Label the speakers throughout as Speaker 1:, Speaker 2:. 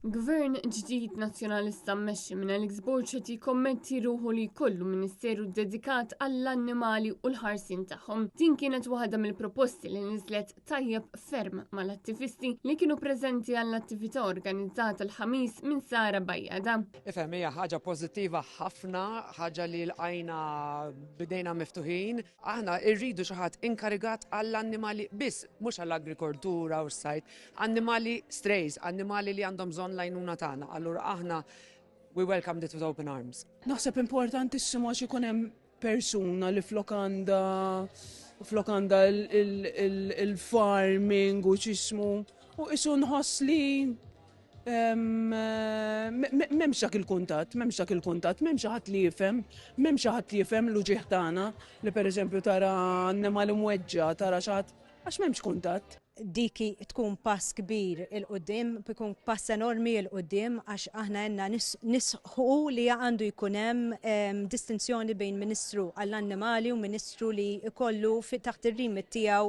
Speaker 1: Gvern ġdid nazzjonalista mmexxi minn Alex Borchardt jikkommetti ruħu li jkollu ministeru dedikat għall-annimali u l-ħarsin tagħhom. Din kienet waħda mill-proposti li niżlet tajjeb ferm mal-attivisti li kienu preżenti għall-attività organizzata l-ħamis minn Sara Bajjada.
Speaker 2: Ifhem hija ħaġa pożittiva ħafna, ħaġa li l-għajna bidejna miftuħin. Aħna rridu xi ħadd inkarigat għall-annimali biss, mhux għall-agrikoltura u s-sajt, annimali strays, annimali li għandhom bżonn lajnuna tagħna. Allura aħna we welcomed it with open arms.
Speaker 3: Naħseb importantissimo għax ikun hemm persuna li flokanda il-farming u ċismu u isu nħoss li m'hemmx dak il-kuntatt, m'hemmx ħadd li jifhem, m'hemmx ħadd li jifhem l-uġieħ tagħna li pereżempju tara annimali mweġġa, tara xi ħadd għax m'hemmx kuntatt.
Speaker 4: Diki tkun pass kbir il-qoddim, tkun pass enormi il-qoddim għax aħna jenna nisħu li għandu jkun hemm distinzjoni bejn Ministru għall-annimali u Ministru li jkollu taħt ir-rimit tiegħu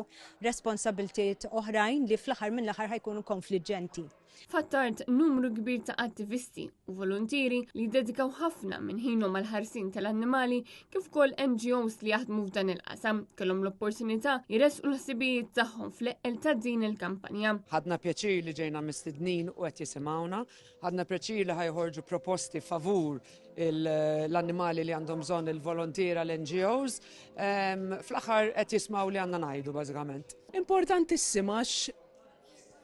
Speaker 4: responsabiltiet oħrajn li fl-aħħar mill-aħħar ħajkunu konfliġġenti.
Speaker 1: Fattart numru kbir ta' attivisti u volontiri li dedikaw ħafna minn ħinhom għal ħarsin tal-annimali kif ukoll NGOs li jaħdmu f'dan il-qasam kellhom l-opportunità jresqu l-ħsibijiet tagħhom fl-eqel ta' din il-kampanja.
Speaker 2: Ħadna pjaċir li ġejna mistednin u qed jisimgħuna, ħadna pjaċir li ħajħorġu proposti favur l-annimali li għandhom bżonn il-volontira l-NGOs, fl-aħħar qed jismaw li għandna ngħidu bażikament.
Speaker 3: Importantissima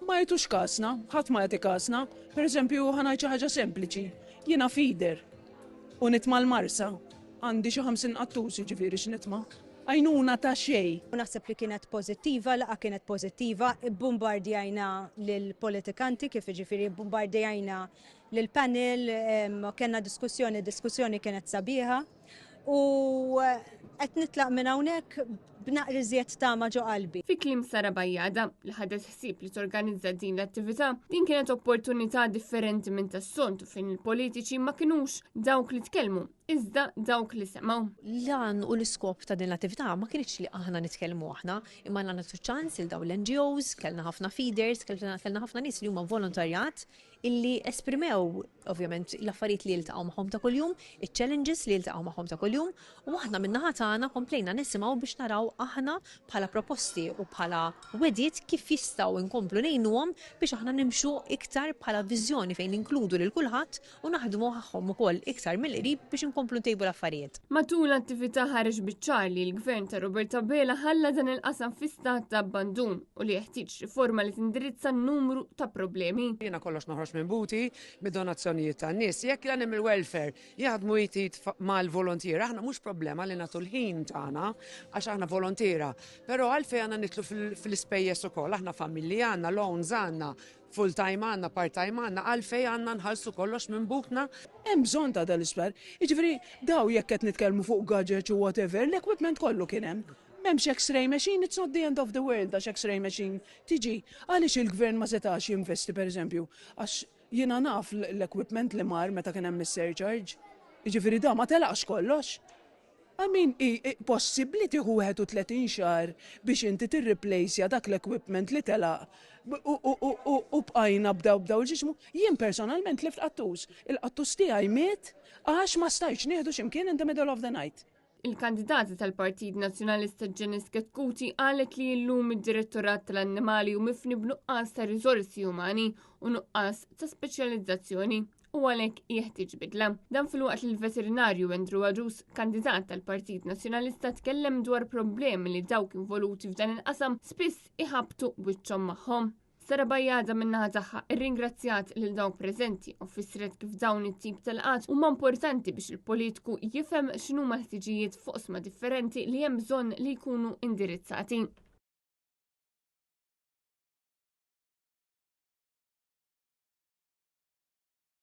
Speaker 3: ma jitux kasna, ħadd ma jagħti kasna. Pereżempju ħanajt xi ħaġa sempliċi. Jiena feeder u nitma' l-marsa. Għandi xi 50 qattus jiġifieri x'nitma'. Għajnuna ta' xejn.
Speaker 4: Naħseb li kienet pożittiva, laqa kienet pożittiva, bombardjajna lill-politikanti kif jiġifieri bombardjajna lill-panel, kellna diskussjoni kienet sabiħa u qed nitlaq minn hawnhekk b'naqriżiet tama ġo qalbi.
Speaker 1: Fi kliem Sara Bajjada li ħadet ħsieb li torganizza din l-attività, din kienet opportunità differenti minn tas-soltu fejn il-politiċi ma kinux dawk li tkellmu, iżda dawk li semgħu.
Speaker 5: Lan u l-iskop ta' din l-attività ma kienx li aħna nitkellmu aħna, imma nagħtu ċans il daw l-NGOs, kellna ħafna feeders, kellna ħafna nies li huma volontarjat illi esprimew ovvjament l-affarijiet li jiltaqgħu magħhom ta' kuljum, iċ-challenges li jiltaqgħu magħhom ta' kuljum, u aħna min-naħa tagħna komplejna nisimgħu biex naraw aħna bħala proposti u bħala wedjiet kif jistgħu nkomplu ngħinuhom biex aħna nimxu iktar bħala viżjoni fejn inkludu lil kulħadd u naħdmu magħhom ukoll iktar mill-qrib biex inkomplu ntejbu l-affarijiet.
Speaker 1: Matul l-attività ħareġ biċ-ċar li l-Gvern ta' Roberta Bela ħalla dan il-qasam fi stat ta' abbandun u li jeħtieġ riforma li tindirizza n-numru ta' problemi.
Speaker 2: Jiena kollox noħroġ minn buti mid-donazzjonijiet tan-nies. Jekk l-animal welfare jaħdmu jtit mal-volontiera, aħna mhux problema li nagħtu l-ħin tagħna għax aħna volontira. Però għalfejn għandna nitlu fil-ispejjeż ukoll, aħna familja għandna, loans għandna, full-time għandna, part-time għandna, għalfejn għandna nħallsu kollox minn butna.
Speaker 3: Hemm bżonn ta' dal-isptar. Jiġifieri daw jekk qed nitkellmu fuq gadgets u whatever, l-equipment kollu kien hemm. M'hemmx X-ray machine, it's not the end of the world għax X-ray machine tiġi. Għaliex il-gvern ma setax jinvesti pereżempju għax jiena naf l-equipment li mar meta kien hemm is-surcharge. Jiġifieri da ma telaqx kollox. Possibbli tieħu 31 xahar biex inti tirreplacja dak l-equipment li telaq u bqajna bdaw ġismu. Jien personalment lift qattus. Il-qattus tiegħi miet għax ma stajtx nieħdu x'imkien in the middle of the night.
Speaker 1: Il-kandidata tal-Partit Nazzjonalista Ġenis Ketkuti qalet li llum id-Direttorat tal-Annimali u mifni b'nuqqas ta' riżorsi umani u nuqqas ta' speċjalizzazzjoni u għalhekk jeħtieġ bidla. Dan fil-waqt li l-veterinarju Andrew Arus, kandidat tal-Partit Nazzjonalista, tkellem dwar problemi li dawk involuti f'dan il-qasam spiss iħabtu wiċċhom magħhom. Sara Bajjada min-naħa tagħha irringrazzjat lil dawk preżenti u fissret kif dawn it-tip tal-qat huma importanti biex il-politiku jifhem x'inhuma l-ħtiġijiet foqsma differenti li hemm bżonn li jkunu indirizzati.